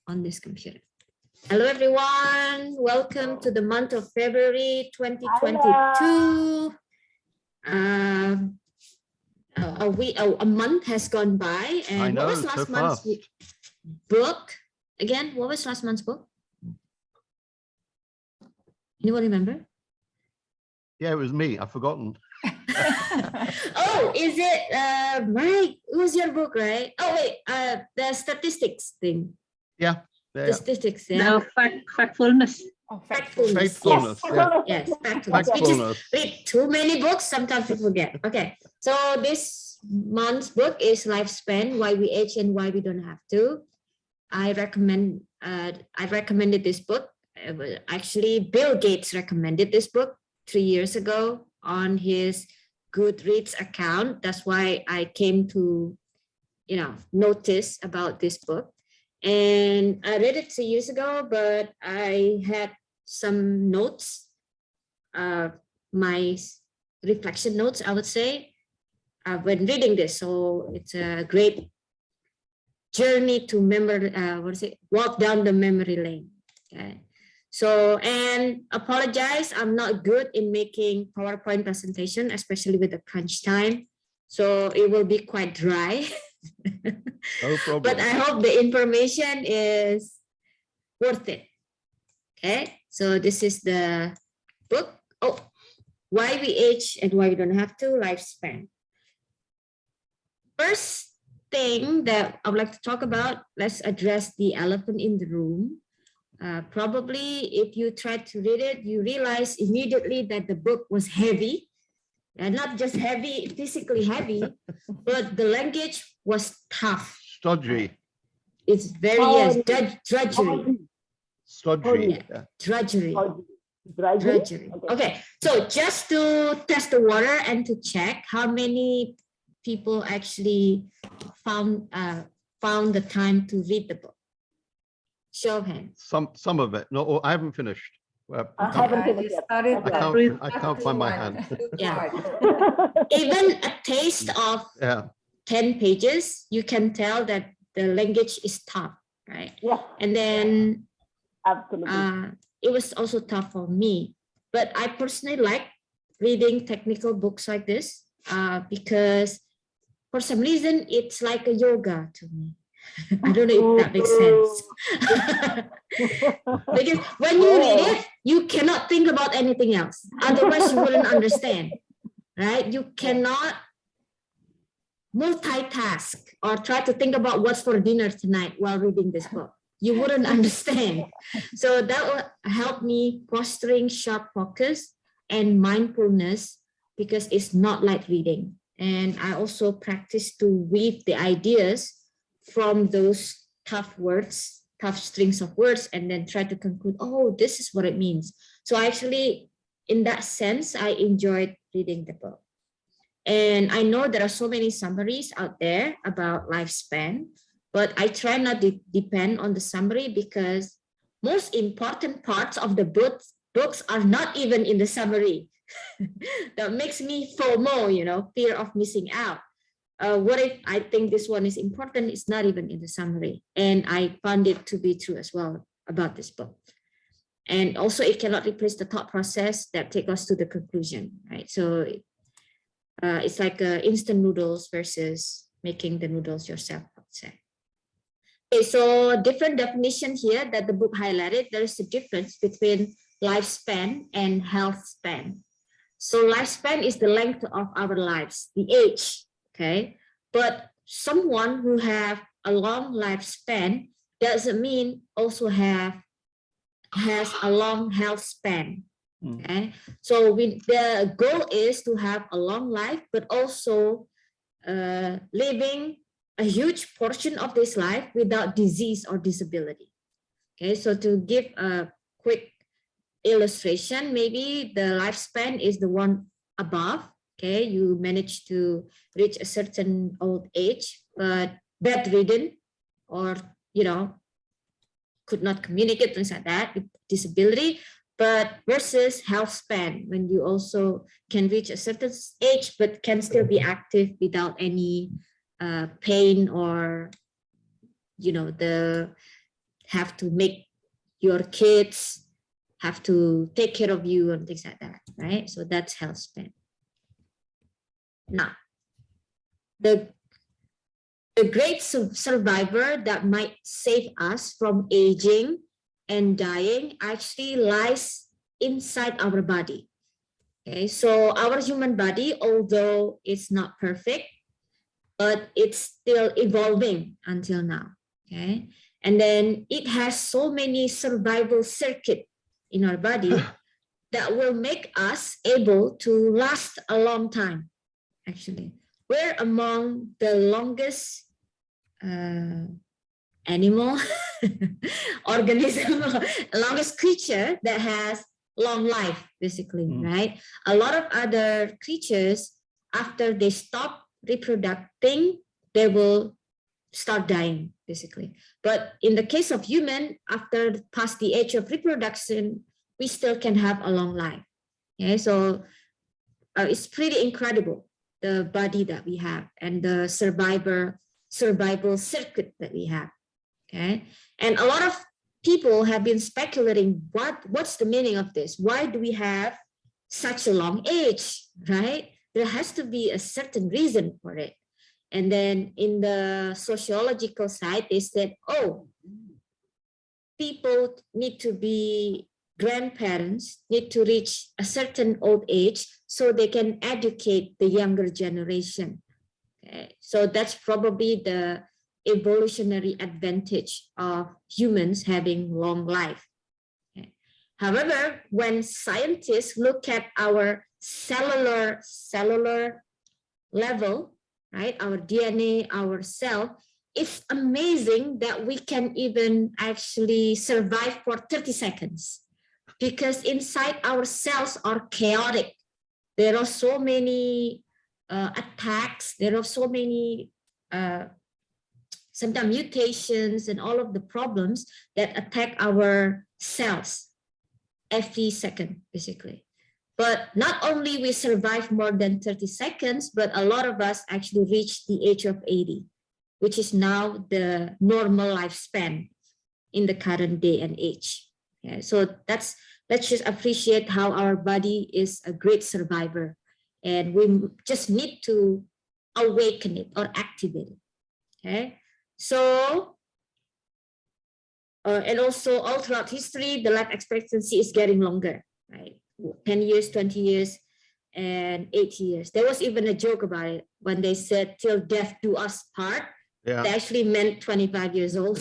on this computer. Hello, everyone. Welcome to the month of February 2022. A month has gone by, and I know, what was last so month's fast. book? Again, what was last month's book? Anyone remember? Yeah, it was me. I've forgotten. Oh, is it Mike? It was your book, right? Oh wait, the statistics thing. Yeah. The statistics, yeah. No, factfulness. Oh, factfulness. Faithfulness. Yes. Yeah. Yes, factfulness. We just Factfulness. read too many books, sometimes we forget. Okay, so this month's book is Lifespan, Why We Age and Why We Don't Have to. I recommended this book. Actually, Bill Gates recommended this book 3 years ago on his Goodreads account. That's why I came to, notice about this book. And I read it 3 years ago, but I had some notes, my reflection notes, I would say, when reading this. So it's a great journey to walk down the memory lane. Okay. So, and apologize, I'm not good in making PowerPoint presentation, especially with the crunch time. So it will be quite dry. No problem. But I hope the information is worth it. Okay, so this is the book. Oh, Why We Age and Why We Don't Have to, Lifespan. First thing that I would like to talk about, let's address the elephant in the room. Probably if you try to read it, you realize immediately that the book was heavy. And not just heavy, physically heavy, but the language was tough. Stodgy. It's very, drudgery. Stodgy. Yeah. Drudgery. Okay, so just to test the water and to check how many people actually found the time to read the book. Show of hands. Some of it. No, I haven't finished. I haven't finished yet. I can't find my hand. Yeah. Even a taste of 10 pages, you can tell that the language is tough, right? Yeah. And then Absolutely. it was also tough for me. But I personally like reading technical books like this because for some reason, it's like a yoga to me. I don't know if that makes sense. Because when you read it, you cannot think about anything else. Otherwise, you wouldn't understand, right? You cannot multitask or try to think about what's for dinner tonight while reading this book. You wouldn't understand. So that will help me fostering sharp focus and mindfulness because it's not like reading. And I also practice to weave the ideas from those tough words, tough strings of words, and then try to conclude, oh, this is what it means. So actually, in that sense, I enjoyed reading the book. And I know there are so many summaries out there about lifespan, but I try not to depend on the summary because most important parts of the books are not even in the summary. That makes me FOMO, fear of missing out. What if I think this one is important? It's not even in the summary. And I found it to be true as well about this book. And also it cannot replace the thought process that takes us to the conclusion, right? So it's like instant noodles versus making the noodles yourself, I would say. Okay, so different definition here that the book highlighted. There is a difference between lifespan and health span. So lifespan is the length of our lives, the age. Okay, but someone who have a long lifespan doesn't mean also has a long health span. Okay, so the goal is to have a long life, but also living a huge portion of this life without disease or disability. Okay, so to give a quick illustration, maybe the lifespan is the one above. Okay, you manage to reach a certain old age, but bedridden or, could not communicate, things like that, with disability, but versus health span, when you also can reach a certain age, but can still be active without any pain or, the have to make your kids have to take care of you and things like that, right? So that's health span. Now, the great survivor that might save us from aging and dying actually lies inside our body. Okay, so our human body, although it's not perfect, but it's still evolving until now. Okay, and then it has so many survival circuits in our body that will make us able to last a long time. Actually, we're among the longest animal organism, longest creature that has long life, basically, right? A lot of other creatures, after they stop reproducing, they will start dying, basically. But in the case of human, after past the age of reproduction, we still can have a long life. Okay, so it's pretty incredible, the body that we have and the survival circuit that we have. Okay, and a lot of people have been speculating what's the meaning of this? Why do we have such a long age, right? There has to be a certain reason for it. And then in the sociological side, they said, oh, people need to be grandparents, need to reach a certain old age so they can educate the younger generation. Okay, so that's probably the evolutionary advantage of humans having long life. Okay. However, when scientists look at our cellular level, right, our DNA, our cell, it's amazing that we can even actually survive for 30 seconds because inside our cells are chaotic. There are so many attacks, there are so many sometimes mutations and all of the problems that attack our cells every second, basically. But not only we survive more than 30 seconds, but a lot of us actually reach the age of 80, which is now the normal lifespan in the current day and age. Yeah, so let's just appreciate how our body is a great survivor, and we just need to awaken it or activate it. Okay. So, and also all throughout history, the life expectancy is getting longer, right? 10 years, 20 years, and 80 years. There was even a joke about it when they said, till death do us part. Yeah. They actually meant 25 years old.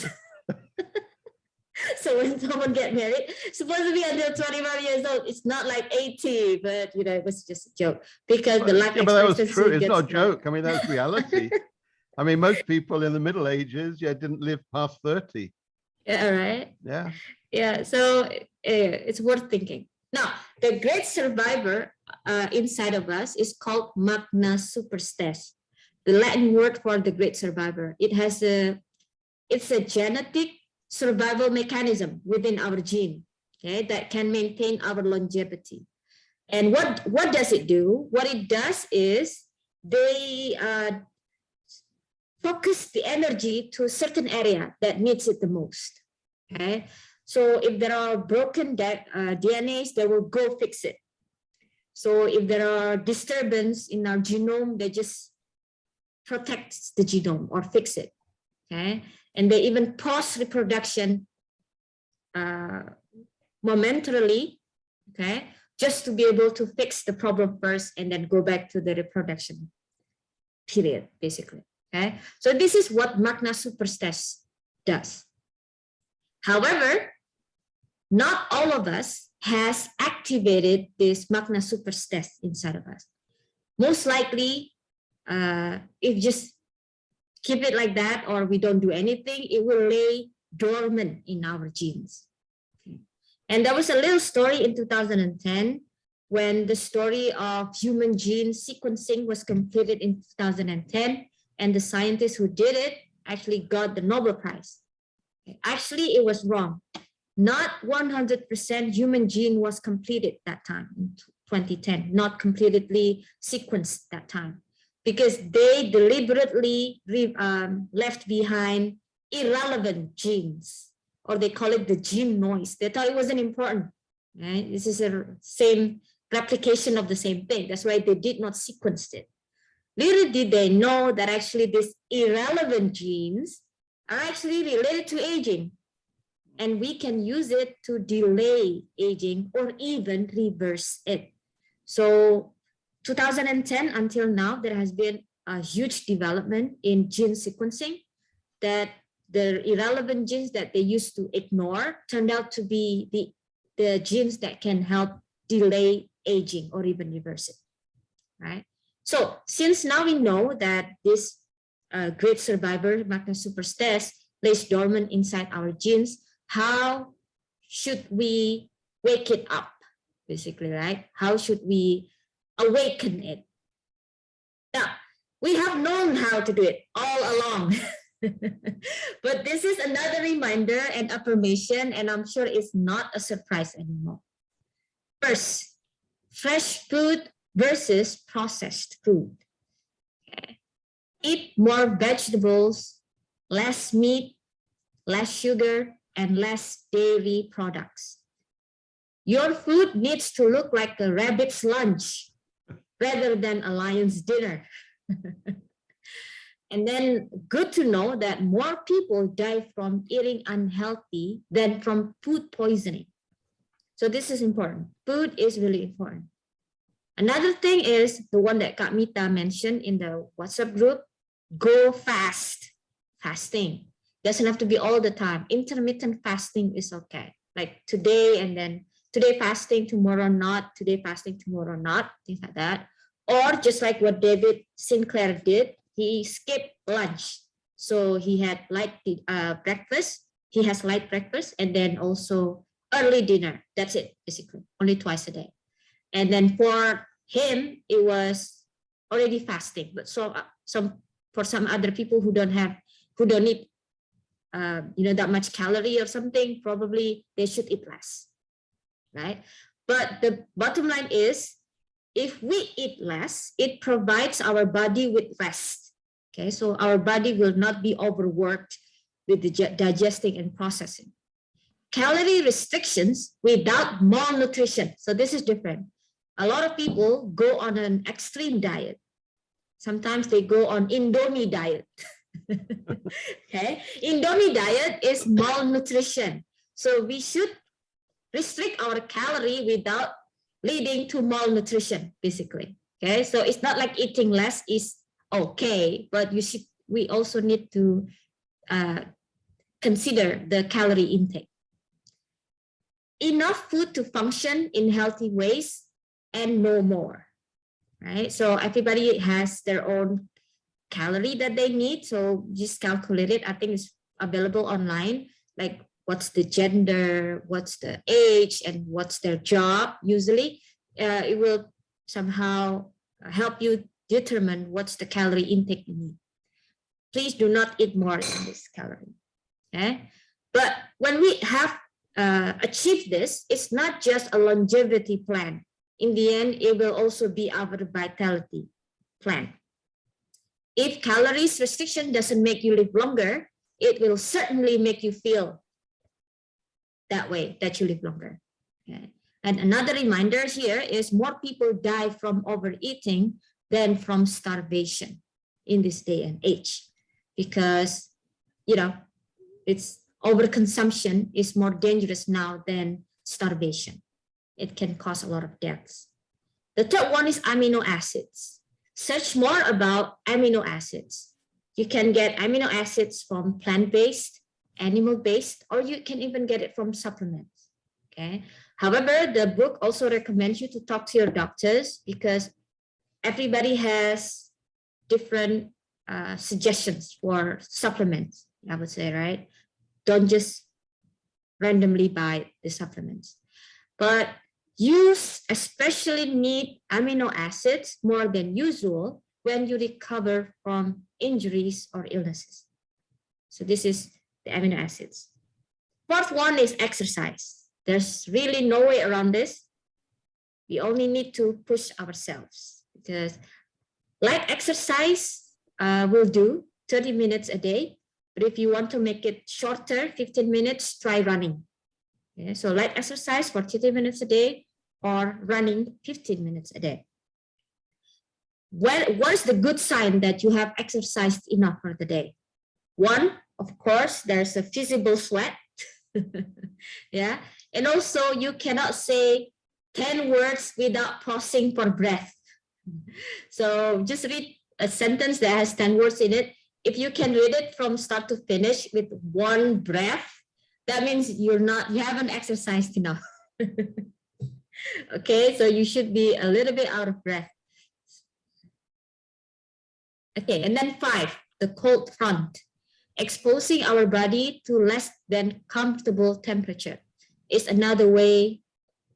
So when someone get married, supposed to be until 25 years old, it's not like 80, but you know, it was just a joke because the life expectancy. But that was true. It's not a joke. I mean, that's reality. I mean, most people in the Middle Ages, didn't live past 30. Yeah, right. Yeah. Yeah, so it's worth thinking. Now, the great survivor inside of us is called magna superstes, the Latin word for the great survivor. It's a genetic survival mechanism within our gene, okay, that can maintain our longevity. And what does it do? What it does is they focus the energy to a certain area that needs it the most. Okay, so if there are broken DNAs, they will go fix it. So if there are disturbance in our genome, they just protect the genome or fix it. Okay, and they even pause reproduction momentarily. Okay, just to be able to fix the problem first and then go back to the reproduction period, basically. Okay, so this is what magna superstes does. However, not all of us has activated this magna superstes inside of us. Most likely, if just keep it like that or we don't do anything, it will lay dormant in our genes. Okay. And there was a little story in 2010 when the story of human gene sequencing was completed in 2010. And the scientists who did it actually got the Nobel Prize. Actually, it was wrong. Not 100% human gene was completed that time in 2010, not completely sequenced that time, because they deliberately left behind irrelevant genes or they call it the gene noise. They thought it wasn't important. Right? This is a same replication of the same thing. That's why they did not sequence it. Little did they know that actually these irrelevant genes are actually related to aging. And we can use it to delay aging or even reverse it. So 2010 until now, there has been a huge development in gene sequencing that the irrelevant genes that they used to ignore turned out to be the genes that can help delay aging or even reverse it, right? So since now we know that this great survivor, magna superstes, lays dormant inside our genes, how should we wake it up, basically, right? How should we awaken it? Now, we have known how to do it all along. But this is another reminder and affirmation, and I'm sure it's not a surprise anymore. First, fresh food versus processed food. Okay. Eat more vegetables, less meat, less sugar, and less dairy products. Your food needs to look like a rabbit's lunch rather than a lion's dinner. And then good to know that more people die from eating unhealthy than from food poisoning. So this is important. Food is really important. Another thing is the one that Kak Mita mentioned in the WhatsApp group, go fast, fasting. Doesn't have to be all the time. Intermittent fasting is okay. Like today and then today fasting, tomorrow not, today fasting, tomorrow not, things like that. Or just like what David Sinclair did, he skipped lunch. So he had light breakfast, he has light breakfast, and then also early dinner. That's it, basically, only twice a day. And then for him, it was already fasting. But so for some other people who don't need that much calorie or something, probably they should eat less, right? But the bottom line is, if we eat less, it provides our body with rest. Okay, so our body will not be overworked with the digesting and processing. Calorie restrictions without malnutrition. So this is different. A lot of people go on an extreme diet. Sometimes they go on Indomie diet. Okay, Indomie diet is malnutrition. So we should restrict our calorie without leading to malnutrition, basically. Okay, so it's not like eating less is okay, but we also need to consider the calorie intake. Enough food to function in healthy ways and no more, right? So everybody has their own calorie that they need, so just calculate it. I think it's available online, like what's the gender, what's the age, and what's their job. Usually it will somehow help you determine what's the calorie intake you need. Please do not eat more than this calorie. Okay, but when we have achieved this, it's not just a longevity plan. In the end, it will also be our vitality plan. If calories restriction doesn't make you live longer, it will certainly make you feel that way, that you live longer. Okay. And another reminder here is more people die from overeating than from starvation in this day and age, because, it's overconsumption is more dangerous now than starvation. It can cause a lot of deaths. The third one is amino acids. Search more about amino acids. You can get amino acids from plant-based, animal-based, or you can even get it from supplements. Okay. However, the book also recommends you to talk to your doctors, because everybody has different suggestions for supplements, I would say, right? Don't just randomly buy the supplements. But you especially need amino acids more than usual when you recover from injuries or illnesses. So this is the amino acids. Fourth one is exercise. There's really no way around this. We only need to push ourselves, because light exercise will do 30 minutes a day. But if you want to make it shorter, 15 minutes, try running. Okay, so light exercise for 30 minutes a day or running 15 minutes a day. What is the good sign that you have exercised enough for the day? One, of course, there's a visible sweat. Yeah. And also you cannot say 10 words without pausing for breath. So just read a sentence that has 10 words in it. If you can read it from start to finish with one breath, that means you haven't exercised enough. Okay, so you should be a little bit out of breath. Okay, and then 5, the cold front. Exposing our body to less than comfortable temperature is another way,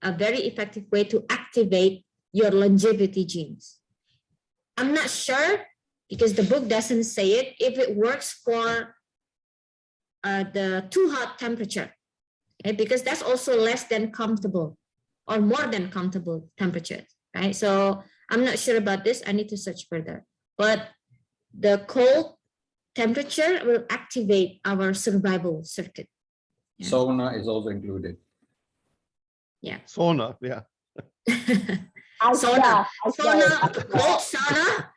a very effective way to activate your longevity genes. I'm not sure, because the book doesn't say it, if it works for the too hot temperature, okay? Because that's also less than comfortable or more than comfortable temperature, right? So I'm not sure about this. I need to search further. But the cold temperature will activate our survival circuit. Yeah. Sauna is also included. Yeah. Sauna, yeah. Sauna, cold sauna,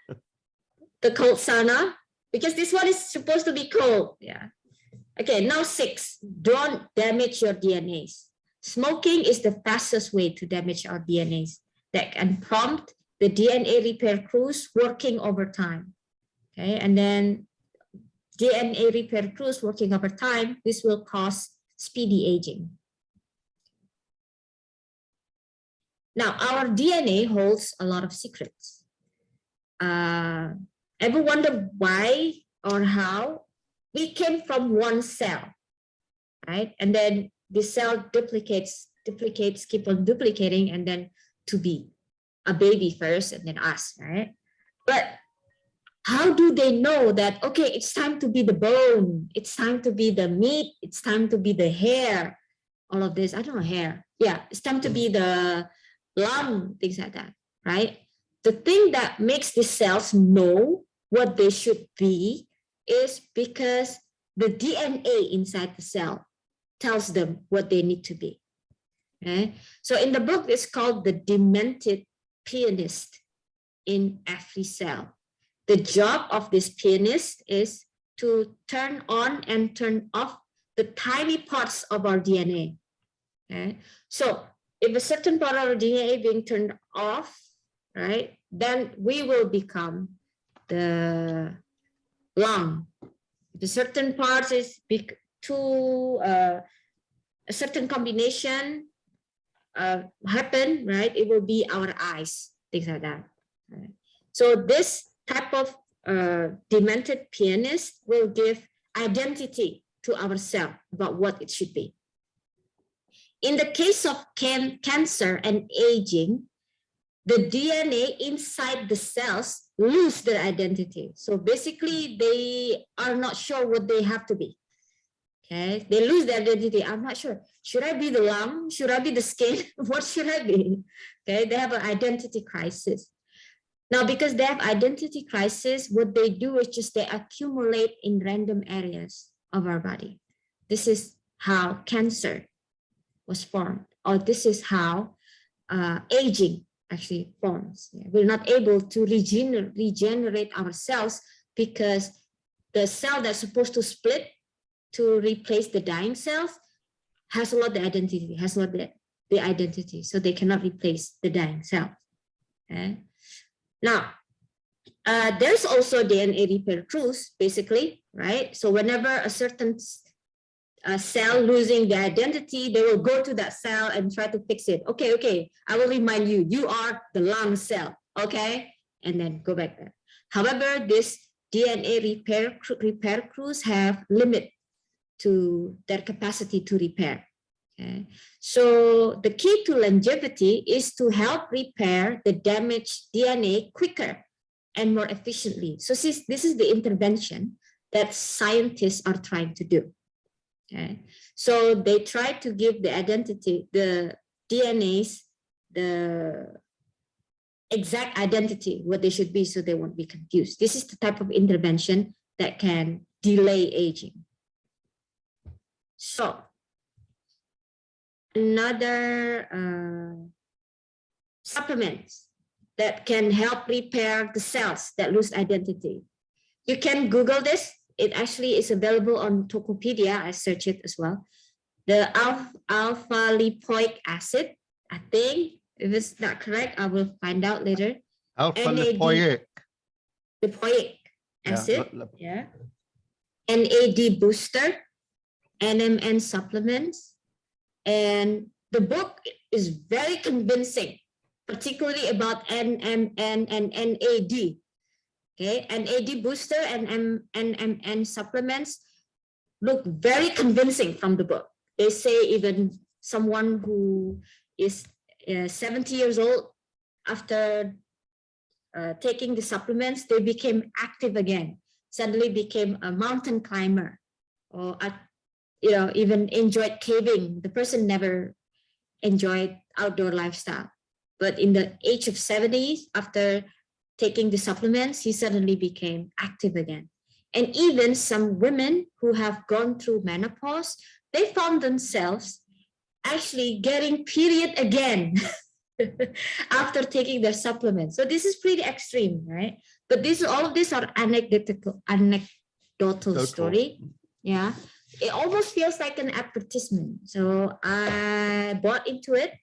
the cold sauna, because this one is supposed to be cold. Yeah. Okay, now 6, don't damage your DNAs. Smoking is the fastest way to damage our DNAs that can prompt the DNA repair crews working overtime. Okay, and then DNA repair crews working overtime, this will cause speedy aging. Now, our DNA holds a lot of secrets. Ever wonder why or how? We came from one cell, right? And then the cell duplicates, keep on duplicating, and then to be a baby first and then us, right? But how do they know that, okay, it's time to be the bone, it's time to be the meat, it's time to be the hair, all of this, I don't know, hair. Yeah, it's time to be the lung, things like that, right? The thing that makes the cells know what they should be is because the DNA inside the cell tells them what they need to be. Okay? So in the book, it's called the demented pianist in every cell. The job of this pianist is to turn on and turn off the tiny parts of our DNA. Okay? So if a certain part of our DNA being turned off, right, then we will become the lung. If a certain parts is a certain combination happen, right, it will be our eyes, things like that. Right? So this type of demented pianist will give identity to our cell about what it should be. In the case of cancer and aging, the DNA inside the cells lose their identity. So basically, they are not sure what they have to be. Okay, they lose their identity. I'm not sure. Should I be the lung? Should I be the skin? What should I be? Okay, they have an identity crisis. Now, because they have identity crisis, what they do is just they accumulate in random areas of our body. This is how cancer was formed, or this is how aging actually forms. We're not able to regenerate our cells because the cell that's supposed to split to replace the dying cells has lost the identity, the identity, so they cannot replace the dying cell. Okay. Now, there's also DNA repair crews, basically, right? So whenever a certain cell losing their identity, they will go to that cell and try to fix it. Okay, I will remind you, you are the lung cell, okay? And then go back there. However, this DNA repair crews have limit to their capacity to repair. Okay? So the key to longevity is to help repair the damaged DNA quicker and more efficiently. So this is the intervention that scientists are trying to do. Okay, so they try to give the identity, the DNAs, the exact identity, what they should be, so they won't be confused. This is the type of intervention that can delay aging. So another supplements that can help repair the cells that lose identity. You can Google this. It actually is available on Tokopedia. I searched it as well. The alpha lipoic acid, I think, if it's not correct, I will find out later. Alpha lipoic acid, yeah. NAD booster, NMN supplements. And the book is very convincing, particularly about NMN and NAD. Okay, NAD booster and NMN supplements look very convincing from the book. They say even someone who is 70 years old, after taking the supplements, they became active again, suddenly became a mountain climber, or even enjoyed caving. The person never enjoyed outdoor lifestyle, but in the age of 70s, after taking the supplements, he suddenly became active again. And even some women who have gone through menopause, they found themselves actually getting period again after taking their supplements. So this is pretty extreme, right? But all of these are anecdotal story. Yeah, it almost feels like an advertisement. So I bought into it.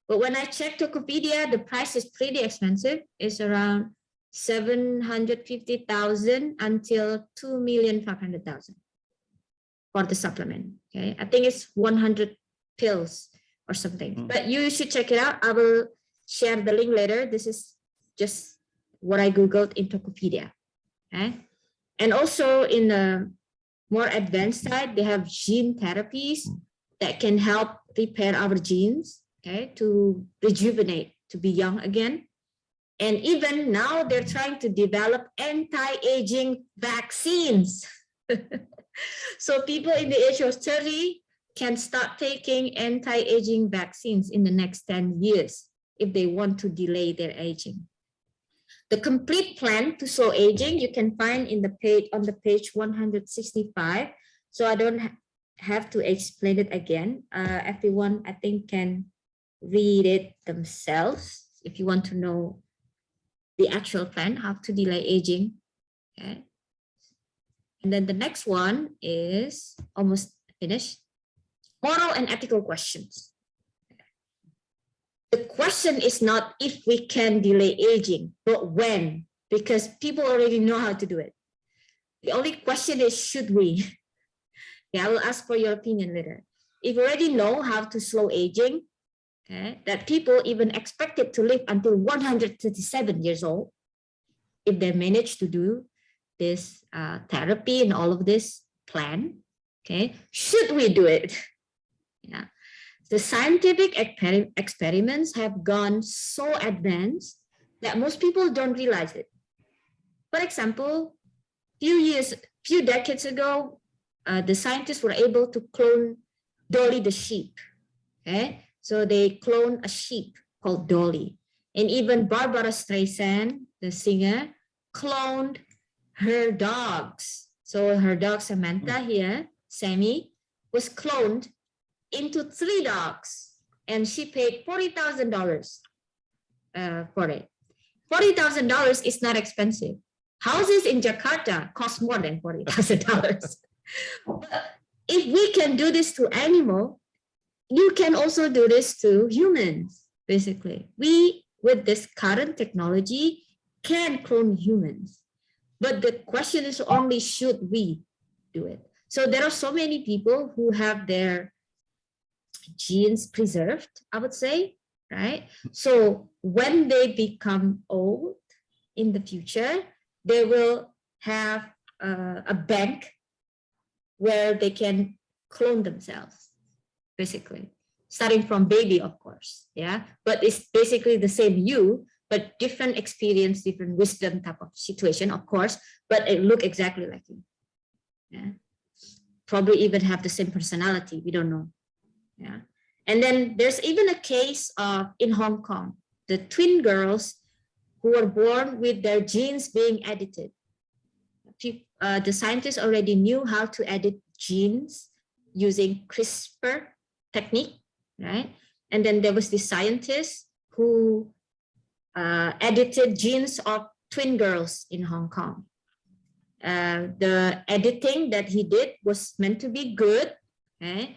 But when I checked Tokopedia, the price is pretty expensive. It's around 750,000 until 2,500,000 for the supplement. Okay, I think it's 100 pills or something. But you should check it out. I will share the link later. This is just what I Googled in Tokopedia. Okay, and also in the more advanced side, they have gene therapies that can help repair our genes. Okay, to rejuvenate, to be young again. And even now they're trying to develop anti-aging vaccines. So people in the age of 30 can start taking anti-aging vaccines in the next 10 years if they want to delay their aging. The complete plan to slow aging you can find in the page on the page 165. So I don't have to explain it again. Everyone, I think, can read it themselves if you want to know the actual plan, how to delay aging. Okay. And then the next one is almost finished. Moral and ethical questions. The question is not if we can delay aging, but when, because people already know how to do it. The only question is, should we? Yeah, I will ask for your opinion later. If you already know how to slow aging, okay, that people even expected to live until 137 years old, if they manage to do this therapy and all of this plan, okay, should we do it? Yeah, the scientific experiments have gone so advanced that most people don't realize it. For example, few decades ago, the scientists were able to clone Dolly the sheep. Okay, so they cloned a sheep called Dolly, and even Barbara Streisand, the singer, cloned her dogs. So her dog Samantha here, Sammy, was cloned into 3 dogs, and she paid $40,000 for it. $40,000 is not expensive. Houses in Jakarta cost more than $40,000. But if we can do this to animal, you can also do this to humans. Basically, we, with this current technology, can clone humans. But the question is only, should we do it? So there are so many people who have their genes preserved, I would say, right? So when they become old in the future, they will have a bank where they can clone themselves, basically, starting from baby, of course, yeah? But it's basically the same you, but different experience, different wisdom type of situation, of course, but it look exactly like you. Yeah, probably even have the same personality, we don't know. Yeah, and then there's even a case of in Hong Kong, the twin girls who were born with their genes being edited. the scientists already knew how to edit genes using CRISPR technique, right? And then there was the scientist who edited genes of twin girls in Hong Kong. The editing that he did was meant to be good. Okay?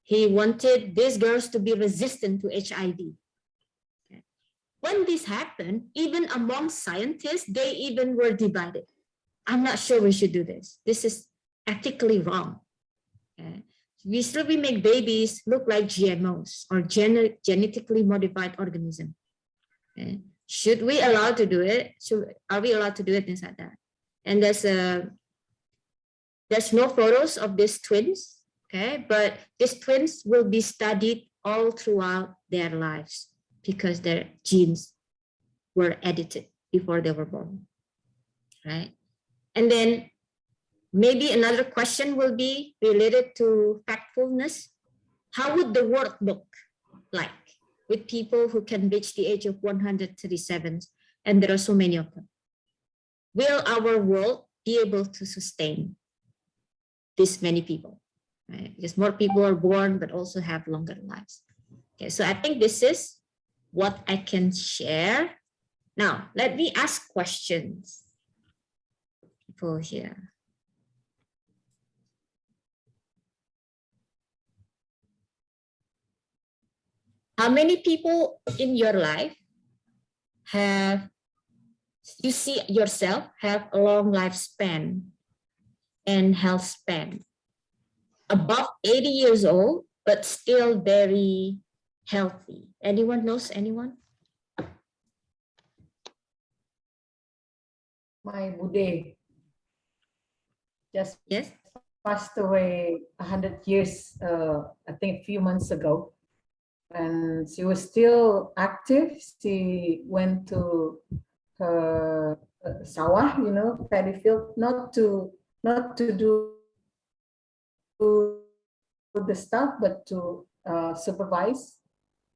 He wanted these girls to be resistant to HIV. Okay? When this happened, even among scientists, they even were divided. I'm not sure we should do this. This is ethically wrong. Okay? We make babies look like GMOs or genetically modified organisms. Okay? Should we allow to do it? Are we allowed to do it inside that? And there's no photos of these twins, okay? But these twins will be studied all throughout their lives because their genes were edited before they were born, right? And then maybe another question will be related to factfulness. How would the world look like with people who can reach the age of 137, and there are so many of them? Will our world be able to sustain this many people? Right? Because more people are born, but also have longer lives. Okay, so I think this is what I can share. Now, let me ask questions. People here. How many people in your life you see yourself have a long lifespan and health span? Above 80 years old, but still very healthy. Anyone knows anyone? My Bude just Yes. passed away 100 years, I think a few months ago. And she was still active. She went to her sawah, paddy field, not to do the stuff, but to supervise.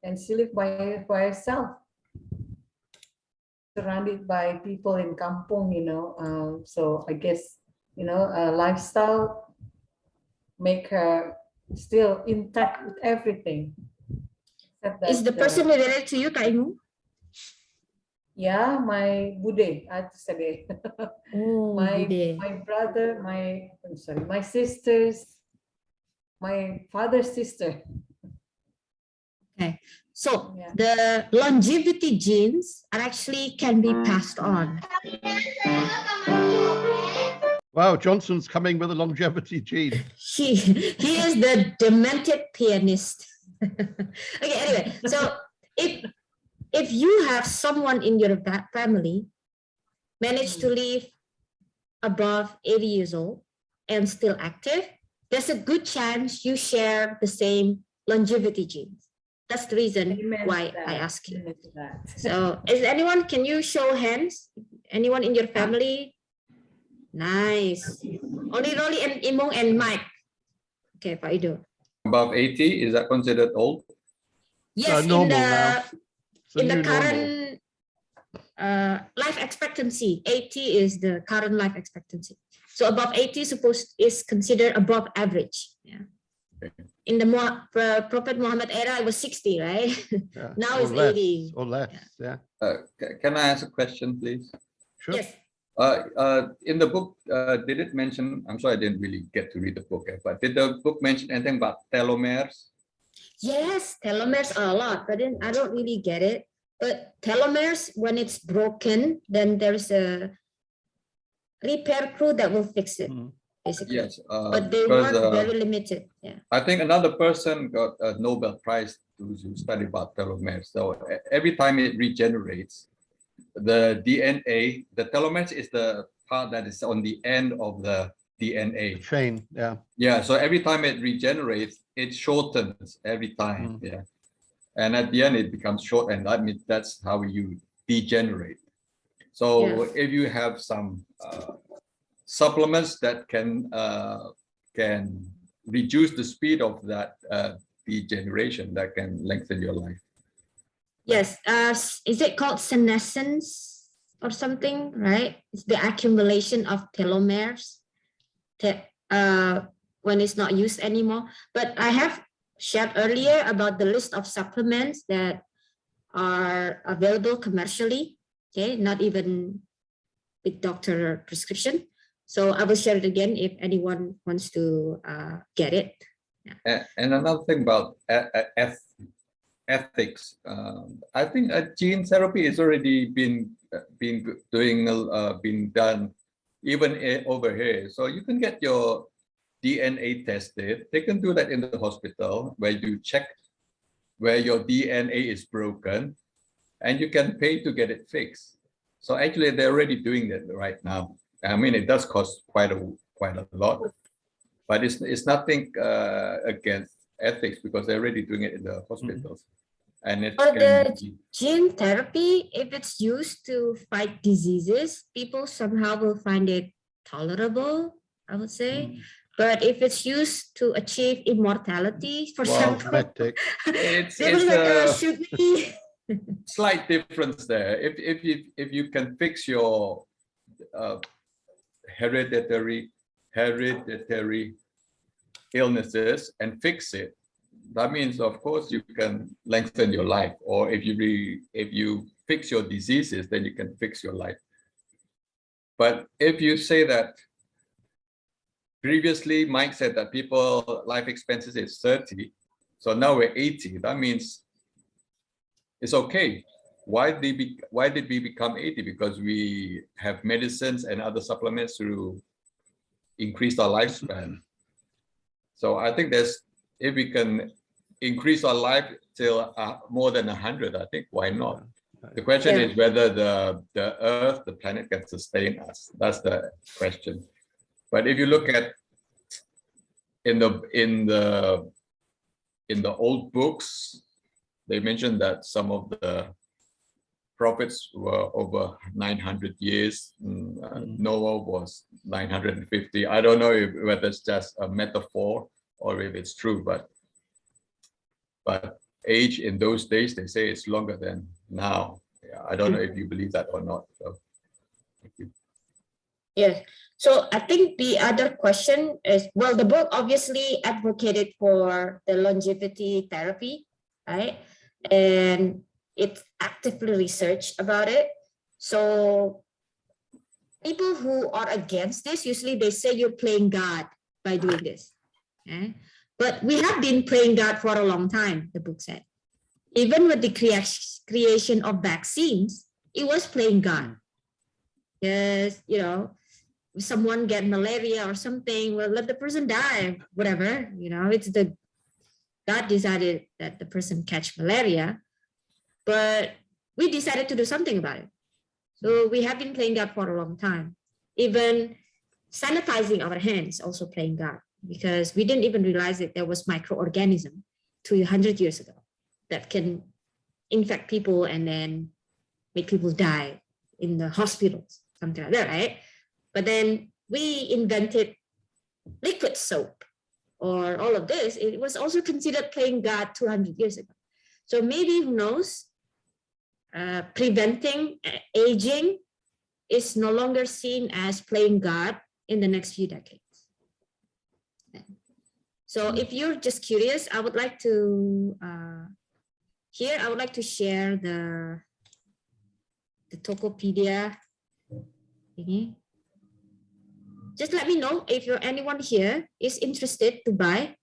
And she lived by herself, surrounded by people in kampung, so I guess, lifestyle make her still intact with everything. Is the person related to you, Kak Imu? Yeah, my Bude, I have to say. Oh, my Bude. brother, my sisters, my father's sister. Okay, so Yeah. the longevity genes are actually can be passed on. Wow, Johnson's coming with a longevity gene. He is the demented pianist. Okay, anyway, so if you have someone in your family managed to live above 80 years old and still active, there's a good chance you share the same longevity genes. That's the reason why I ask you. So can you show hands? Anyone in your family? Nice. Only Rolly and Imong and Mike. Okay, Pak Ido. Above 80, is that considered old? Yes, normal now. in the new current life expectancy, 80 is the current life expectancy. So above 80 is considered above average. Yeah. Okay. In the Prophet Muhammad era, it was 60, right? Yeah. Now Or it's less, 80. or less. Yeah. Can I ask a question, please? Sure. Yes. In the book, did it mention, I'm sorry, I didn't really get to read the book, but did the book mention anything about telomeres? Yes, telomeres are a lot, but then I don't really get it. But telomeres, when it's broken, then there's a repair crew that will fix it, basically. Yes. But they because, work very limited. Yeah. I think another person got a Nobel Prize to study about telomeres. So every time it regenerates, the DNA, the telomeres is the part that is on the end of the DNA chain. Yeah. Yeah. So every time it regenerates, it shortens every time. Yeah. And at the end, it becomes short, and that means that's how you degenerate. So if you have some supplements that can reduce the speed of that degeneration, that can lengthen your life. Yes. Is it called senescence or something, right? It's the accumulation of telomeres when it's not used anymore. But I have shared earlier about the list of supplements that are available commercially, okay, not even with doctor prescription. So I will share it again if anyone wants to get it. And another thing about ethics, I think gene therapy is already been done even over here. So you can get your DNA tested. They can do that in the hospital where you check where your DNA is broken, and you can pay to get it fixed. So actually, they're already doing that right now. I mean, it does cost quite a lot, but it's nothing against ethics because they're already doing it in the hospitals. And it But the be, gene therapy, if it's used to fight diseases, people somehow will find it tolerable, I would say. But if it's used to achieve immortality, for example, it's like, should we? Slight difference there. If you can fix your hereditary illnesses and fix it, that means of course you can lengthen your life. Or if you fix your diseases, then you can fix your life. But if you say that previously Mike said that people life expectancy is 30, so now we're 80, that means it's okay. Why did we become 80? Because we have medicines and other supplements to increase our lifespan. So I think if we can increase our life till more than 100, I think why not? The question is whether the Earth, the planet, can sustain us. That's the question. But if you look at in the old books, they mentioned that some of the prophets were over 900 years. Noah was 950. I don't know whether it's just a metaphor or if it's true, but age in those days, they say it's longer than now. Yeah, I don't know if you believe that or not. So, thank you. Yes. So I think the other question is, well, the book obviously advocated for the longevity therapy, right? And it's actively researched about it. So people who are against this, usually they say you're playing God by doing this. Okay? But we have been playing God for a long time, the book said. Even with the creation of vaccines, it was playing God. Yes, you know, if someone get malaria or something, well, let the person die, whatever, you know, it's the God decided that the person catch malaria, but we decided to do something about it. So we have been playing God for a long time. Even sanitizing our hands, also playing God, because we didn't even realize that there was microorganism 200 years ago that can infect people and then make people die in the hospitals, something like that, right? But then we invented liquid soap or all of this. It was also considered playing God 200 years ago. So maybe, who knows, preventing aging is no longer seen as playing God in the next few decades. So if you're just curious, I would like to, here, I would like to share the Tokopedia thingy. Just let me know if you're anyone here is interested to buy.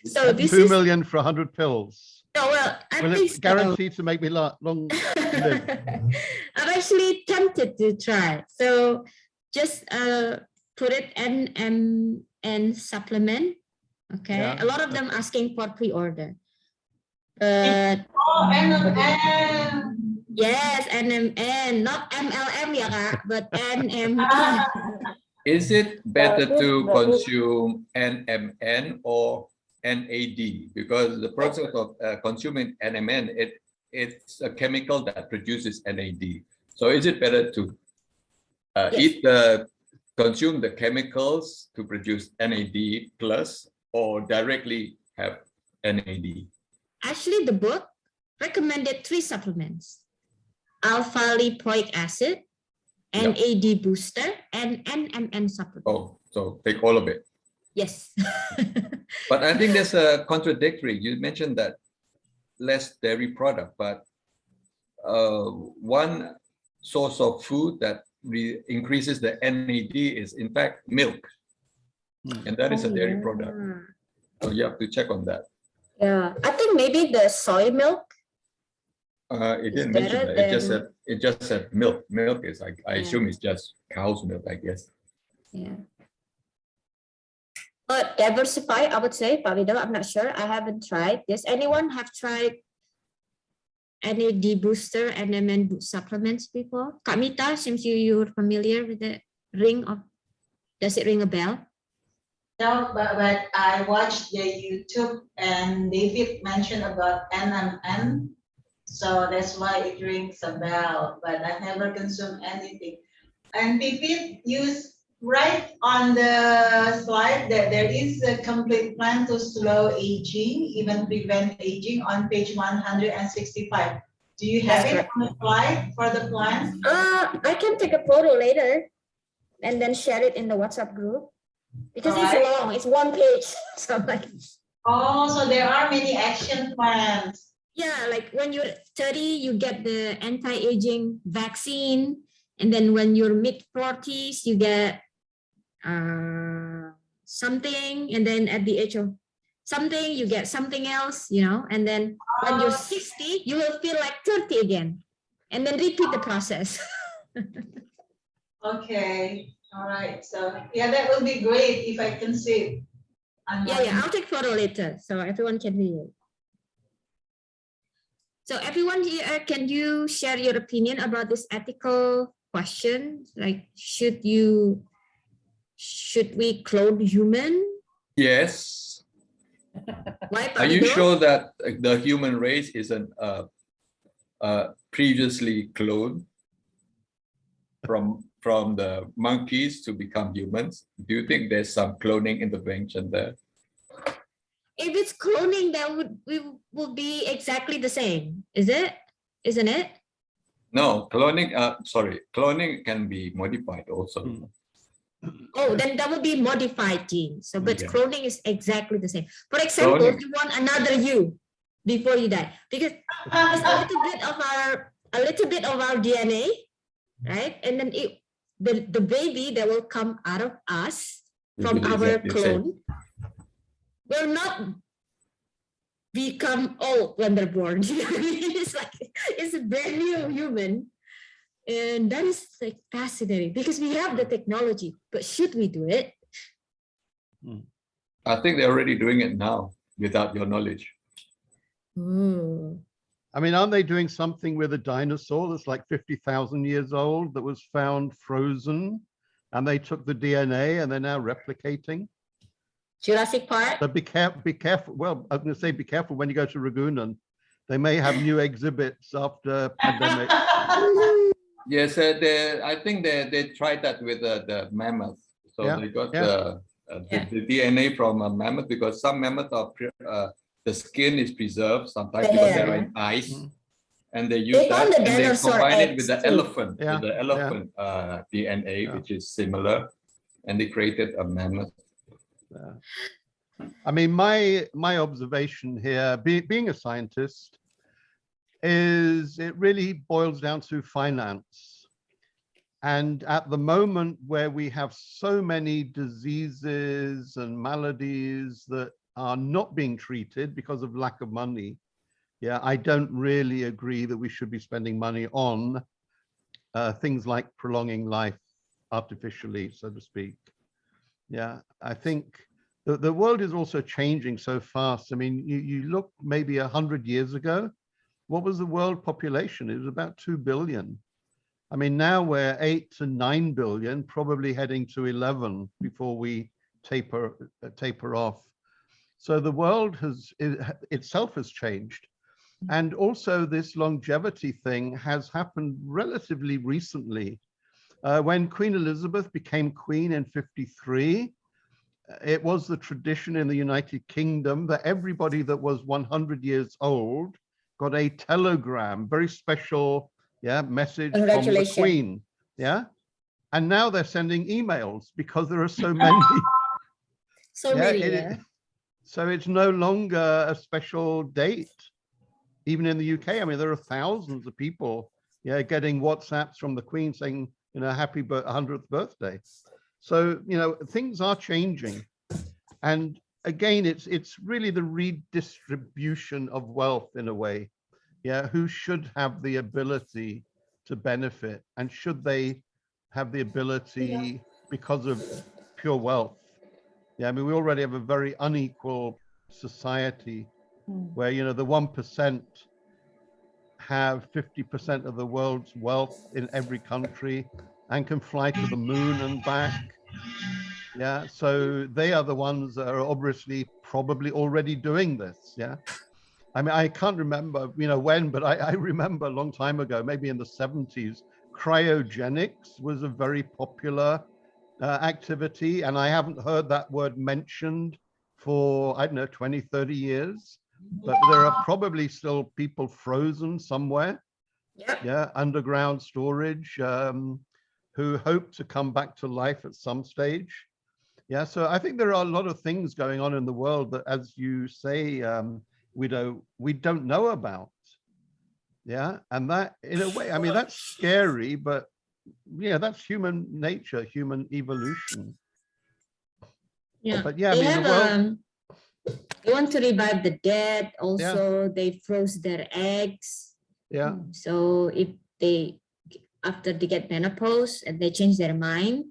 So this 2 million for 100 pills. Oh, well, I think it's guaranteed to make me long live. I'm actually tempted to try. So just put it NMN supplement. Okay. Yeah. A lot of them asking for pre-order. But yes, NMN, not MLM ya Kak, but NMN. Is it better to consume NMN or NAD? Because the process of consuming NMN, it's a chemical that produces NAD. So is it better to consume the chemicals to produce NAD plus, or directly have NAD? Actually, the book recommended 3 supplements: alpha lipoic acid, NAD booster, and NMN supplement. Oh, so take all of it. Yes. But I think there's a contradictory. You mentioned that less dairy product, but one source of food that increases the NAD is in fact milk, and that is a dairy product. So you have to check on that. Yeah, I think maybe the soy milk. It didn't mention that. It just said milk. Milk is like, I assume it's just cow's milk, I guess. Yeah. But diversify, I would say, Pavido, I'm not sure. I haven't tried. Does anyone have tried NAD booster and NMN supplements before? Kak Mita, since you're familiar with the does it ring a bell? No, but I watched the YouTube and David mentioned about NMN. So that's why it rings a bell, but I never consumed anything. And David, right on the slide that there is a complete plan to slow aging, even prevent aging on page 165. Do you have it on the slide for the plan? I can take a photo later and then share it in the WhatsApp group because it's long, it's 1 page. So like, so there are many action plans. Yeah, like when you're 30, you get the anti-aging vaccine. And then when you're mid-40s, you get something. And then at the age of something, you get something else, you know. And then when you're 60, you will feel like 30 again. And then repeat the process. Okay, all right. So yeah, that would be great if I can see it. Yeah, I'll take photo later so everyone can read it. So everyone here, can you share your opinion about this ethical question? Like, should we clone human? Yes. Why, Are you Pavido? sure that the human race isn't previously cloned from the monkeys to become humans? Do you think there's some cloning intervention there? If it's cloning, then we will be exactly the same. Isn't it? No, cloning. Cloning can be modified also. Oh, then that would be modified genes. So, but Yeah. cloning is exactly the same. For example, Cloning. you want another you before you die, because it's a little bit of our DNA, right? And then the baby that will come out of us from Will be our exactly the same. clone will not become old when they're born. It's like it's a brand new human. And that is like fascinating because we have the technology, but should we do it? I think they're already doing it now without your knowledge. I mean, aren't they doing something with a dinosaur that's like 50,000 years old that was found frozen, and they took the DNA and they're now replicating? Jurassic Park. But be careful. Well, I was going to say, be careful when you go to Ragunan. They may have new exhibits after pandemic. Yes, I think they tried that with the mammoth. So they got the DNA from a mammoth, because some mammoth are the skin is preserved sometimes because they're in ice, and they use that and they combine it with the elephant, DNA, which is similar, and they created a mammoth. I mean, my observation here, being a scientist, is it really boils down to finance. And at the moment where we have so many diseases and maladies that are not being treated because of lack of money, I don't really agree that we should be spending money on things like prolonging life artificially, so to speak. I think the world is also changing so fast. I mean, you look maybe 100 years ago, what was the world population? It was about 2 billion. I mean, now we're 8 to 9 billion, probably heading to 11 before we taper off. So the world itself has changed. And also this longevity thing has happened relatively recently. When Queen Elizabeth became queen in 1953, it was the tradition in the United Kingdom that everybody that was 100 years old got a telegram, very special, message from the Congratulations. Queen. And now they're sending emails because there are so many. So many, So it's no longer a special date. Even in the UK, I mean, there are thousands of people, getting WhatsApps from the Queen saying, happy 100th birthday. So, things are changing. And again, it's really the redistribution of wealth in a way. Who should have the ability to benefit, and should they have the ability because of pure wealth? I mean, we already have a very unequal society where, the 1% have 50% of the world's wealth in every country and can fly to the moon and back. So they are the ones that are obviously probably already doing this. I mean, I can't remember, when, but I remember a long time ago, maybe in the 70s, cryogenics was a very popular activity. And I haven't heard that word mentioned for, I don't know, 20, 30 years. But there are probably still people frozen somewhere. Underground storage, who hope to come back to life at some stage. So I think there are a lot of things going on in the world that, as you say, we don't know about. And that, in a way, I mean, that's scary, but that's human nature, human evolution. But I mean, the world, they want to revive the dead. Also, they froze their eggs. So if after they get menopause and they change their mind,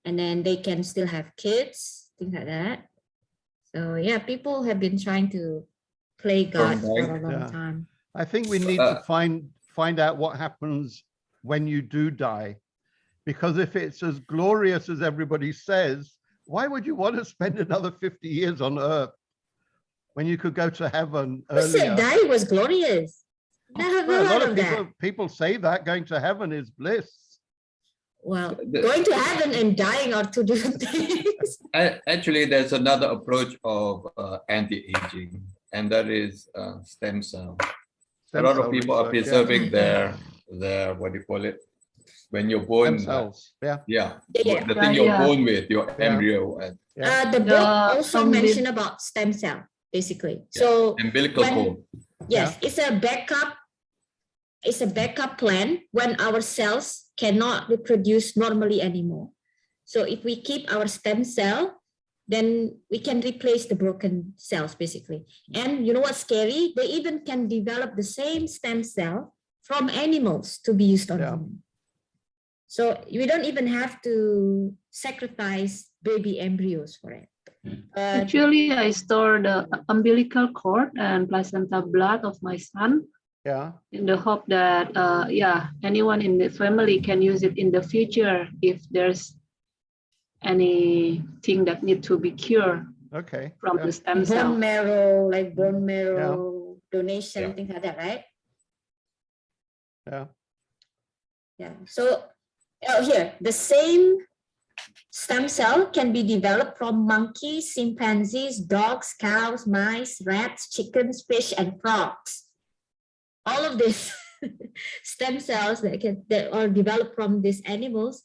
and then they can still have kids, things like that. So people have been trying to play God for a long time. I think we need to find out what happens when you do die, because if it's as glorious as everybody says, why would you want to spend another 50 years on earth when you could go to heaven earlier? Who said dying was glorious? Never Well, a lot heard of people say that going to heaven is bliss. Well, going to heaven and dying are two different things. Actually, there's another approach of anti-aging, and that is stem cell. A lot of people are preserving their what do you call it? When you're born, stem cells. The thing you're born with, your embryo. The book also mentioned about stem cell, basically. So umbilical cord. Yes, it's a backup. It's a backup plan when our cells cannot reproduce normally anymore. So if we keep our stem cell, then we can replace the broken cells, basically. And you know what's scary? They even can develop the same stem cell from animals to be used on humans. So we don't even have to sacrifice baby embryos for it. Actually, I store the umbilical cord and placenta blood of my son. In the hope that anyone in the family can use it in the future if there's anything that need to be cured from the stem cell. Bone marrow donation, things like that, right? So here, the same stem cell can be developed from monkeys, chimpanzees, dogs, cows, mice, rats, chickens, fish, and frogs. All of these stem cells that are developed from these animals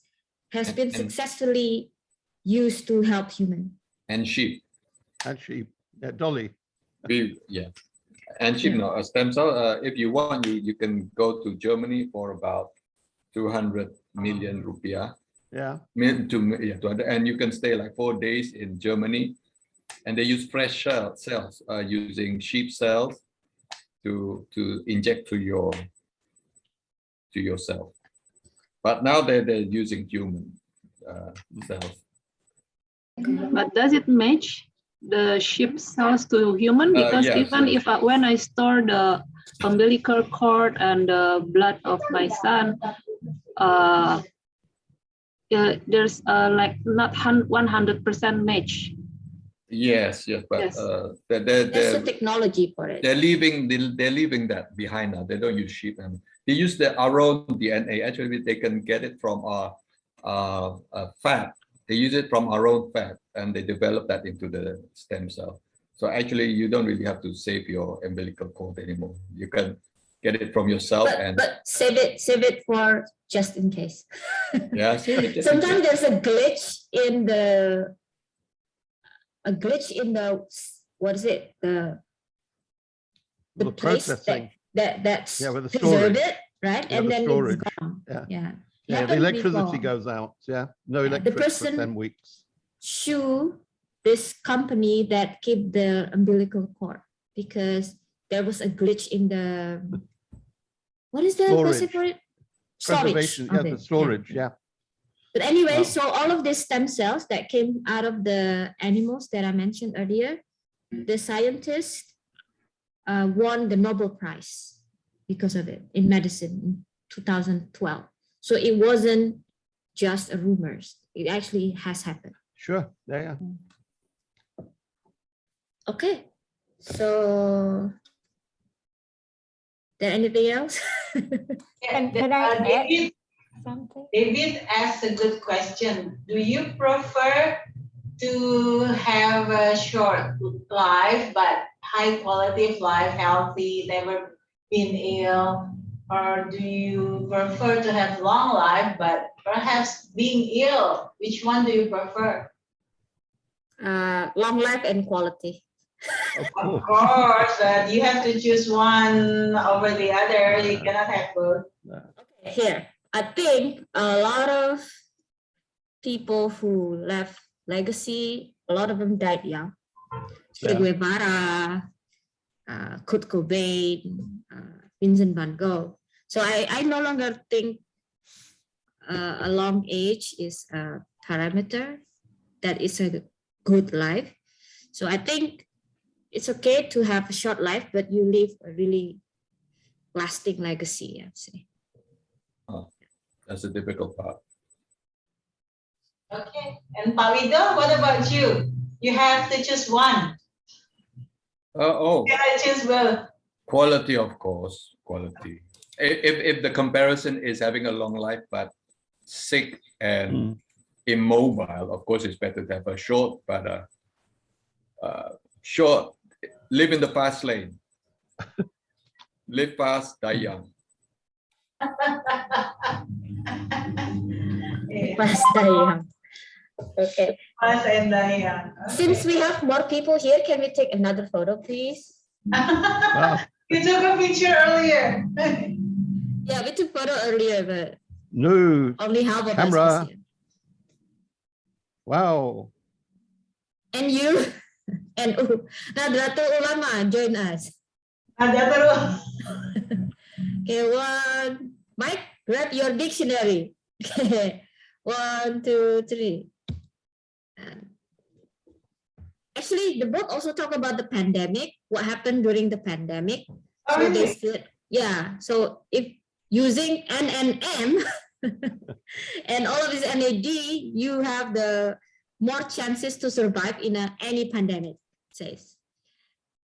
has been successfully used to help humans. And sheep. Dolly. And sheep, no, a stem cell. If you want, you can go to Germany for about 200 million rupiah. And you can stay like 4 days in Germany, and they use fresh cells using sheep cells to inject to yourself. But now they're using human cells. But does it match the sheep cells to human? Because if when I store the umbilical cord and the blood of my son, there's like not 100% match. Yes, but there's a technology for it. They're leaving that behind now. They don't use sheep, and they use our own DNA. Actually, they can get it from fat. They use it from our own fat, and they develop that into the stem cell. So actually, you don't really have to save your umbilical cord anymore. You can get it from yourself but save it for just in case. Yeah, save it just in Sometimes case. there's a glitch in the what is it, the place processing. that's Yeah, with the preserve storage. it, right? Yeah, and the then storage. it's gone. Yeah. Yeah. Yeah, the Happened electricity before. goes out. Yeah, no Yeah, the electricity person- for 10 weeks. Sue this company that keep the umbilical cord because there was a glitch in the what is the Storage. for it? Preservation, yeah, of the it. storage, yeah. But anyway, Wow. so all of these stem cells that came out of the animals that I mentioned earlier, the scientists won the Nobel Prize because of it in medicine in 2012. So it wasn't just a rumors. It actually has happened. Sure, yeah. Okay, so there anything else? Can I add something? David asked a good question. Do you prefer to have a short life but high quality of life, healthy, never been ill, or do you prefer to have long life but perhaps being ill? Which one do you prefer? Long life and quality. Of course, but you have to choose one over the other. You cannot have both. Here, I think a lot of people who left legacy, a lot of them died young. Che Guevara, Kurt Cobain, Vincent van Gogh. So I no longer think a long age is a parameter that is a good life. So I think it's okay to have a short life, but you leave a really lasting legacy, I'd say. Oh, that's a difficult part. Okay, and Pawido, what about you? You have to choose one. Can I choose both? Quality, of course, quality. If the comparison is having a long life but sick and immobile, of course it's better to have a short, but short, live in the fast lane. Live fast, die young. Fast die young. Okay. Fast and die young. Since we have more people here, can we take another photo, please? Wow. You took a picture earlier. Yeah, we took photo earlier, but No. only half of us Camera. was here. Wow. And you and Nadratul Ulama join us. Okay, one. Mike, grab your dictionary. Okay, 1, 2, 3. Actually, the book also talk about the pandemic, what happened during the pandemic. Oh, So they really? said, yeah. So if using N and M and all of this NAD, you have the more chances to survive in any pandemic. It says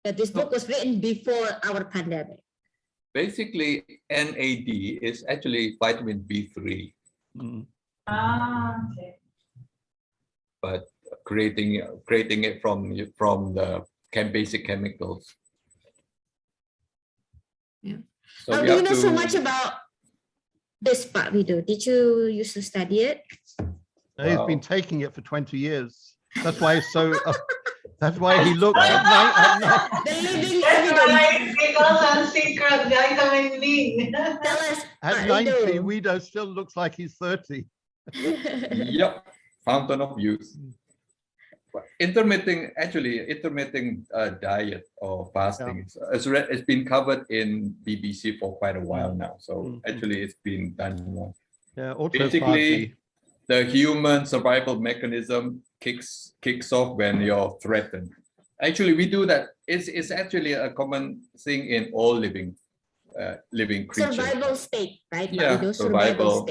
that this book was written before our pandemic. Basically, NAD is actually vitamin B3, Okay. but creating it from the basic chemicals. Yeah. So How we do you have know so to- much about this part we do? Did you used to study it? He's been Wow. taking it for 20 years. That's why he's so. That's why he looks at night. The living That's evidence. why it goes on secret vitamin D. Tell us. At Pak 90, Rido. Guido still looks like he's 30. Yep, fountain of youth. But intermittent diet or fasting, it's been covered in BBC for quite a while now. So actually, it's been done more. Yeah, Basically, the human survival mechanism kicks off when you're threatened. Actually, we do that. It's actually a common thing in all living creatures. Survival state, right? Pak Yeah, Rido? survival.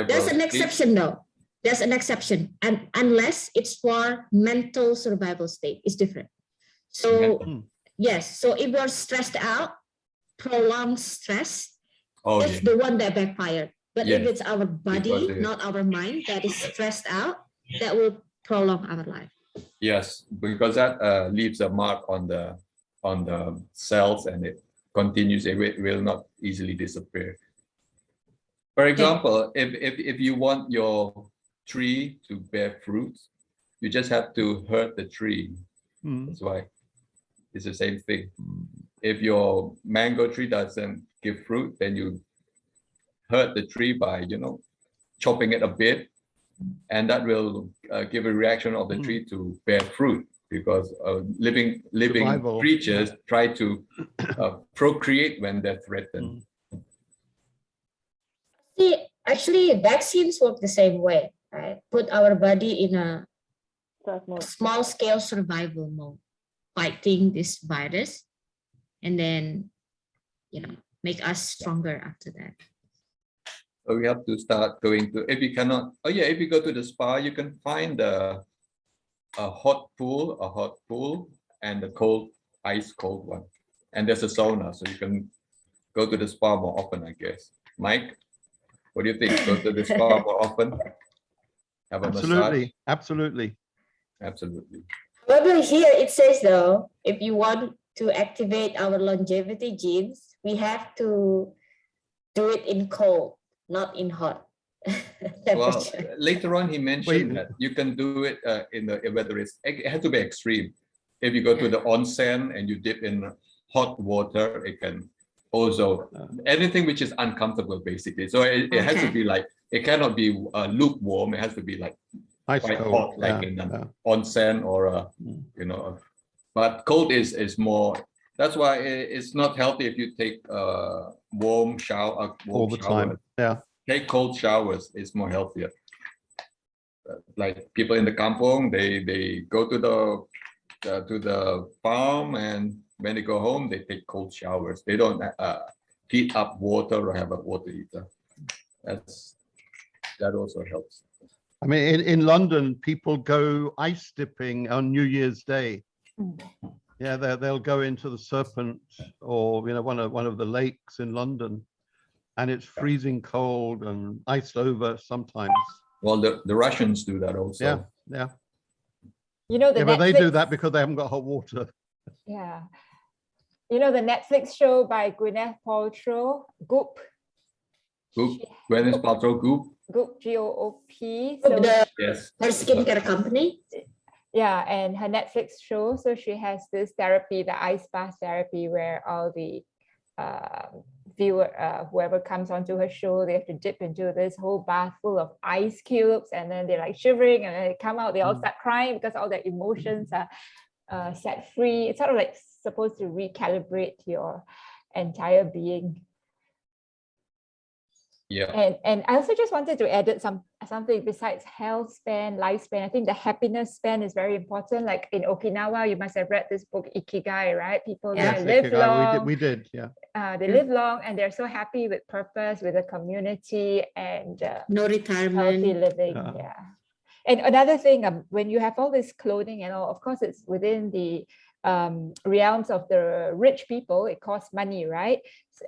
There's an exception though. There's an exception, and unless it's for mental survival state, it's different. So yes, so if you're stressed out, prolonged stress, it's the one that backfired. But if it's our body, not our mind, that is stressed out, that will prolong our life. Yes, because that leaves a mark on the cells, and it continues. It will not easily disappear. For example, if you want your tree to bear fruit, you just have to hurt the tree. That's why it's the same thing. If your mango tree doesn't give fruit, then you hurt the tree by, chopping it a bit, and that will give a reaction of the tree to bear fruit, because living Survival. creatures try to procreate when they're threatened. See, actually, vaccines work the same way, right? Put our body in a small scale survival mode, fighting this virus, and then, make us stronger after that. So we have to start going to, if you cannot, if you go to the spa, you can find a hot pool and a ice cold one. And there's a sauna, so you can go to the spa more often, I guess. Mike, what do you think? Go to the spa more often? Have a massage? Absolutely. However, here it says though, if you want to activate our longevity genes, we have to do it in cold, not in hot. Well, later on he mentioned that you can do it in the weather. It has to be extreme. If you go to the onsen and you dip in hot water, it can also anything which is uncomfortable basically. So it has to be like, it cannot be lukewarm. It has to be like ice quite cold. hot, like in an onsen or but cold is more. That's why it's not healthy if you take warm shower all the time. Take cold showers. It's more healthier. Like people in the kampong, they go to the farm, and when they go home, they take cold showers. They don't heat up water or have a water heater. That also helps. I mean, in London, people go ice dipping on New Year's Day. Yeah, they'll go into the Serpent or one of the lakes in London, and it's freezing cold and iced over sometimes. Well, the Russians do that also. Yeah. But they do that because they haven't got hot water. Yeah. The Netflix show by Gwyneth Paltrow, Goop. Gwyneth Paltrow, Goop. Goop, G-O-O-P. So yes. Her skincare company. Yeah, and her Netflix show. So she has this therapy, the ice bath therapy, where all the whoever comes onto her show, they have to dip into this whole bath full of ice cubes, and then they're like shivering, and then they come out, they all start crying because all their emotions are set free. It's sort of like supposed to recalibrate your entire being. Yeah. And I also just wanted to add something besides health span, lifespan. I think the happiness span is very important. Like in Okinawa, you must have read this book Ikigai, right? People there live long. We did. They live long, and they're so happy with purpose, with the community, and no retirement, healthy living. Yeah. And another thing, when you have all this clothing and all, of course, it's within the realms of the rich people. It costs money, right?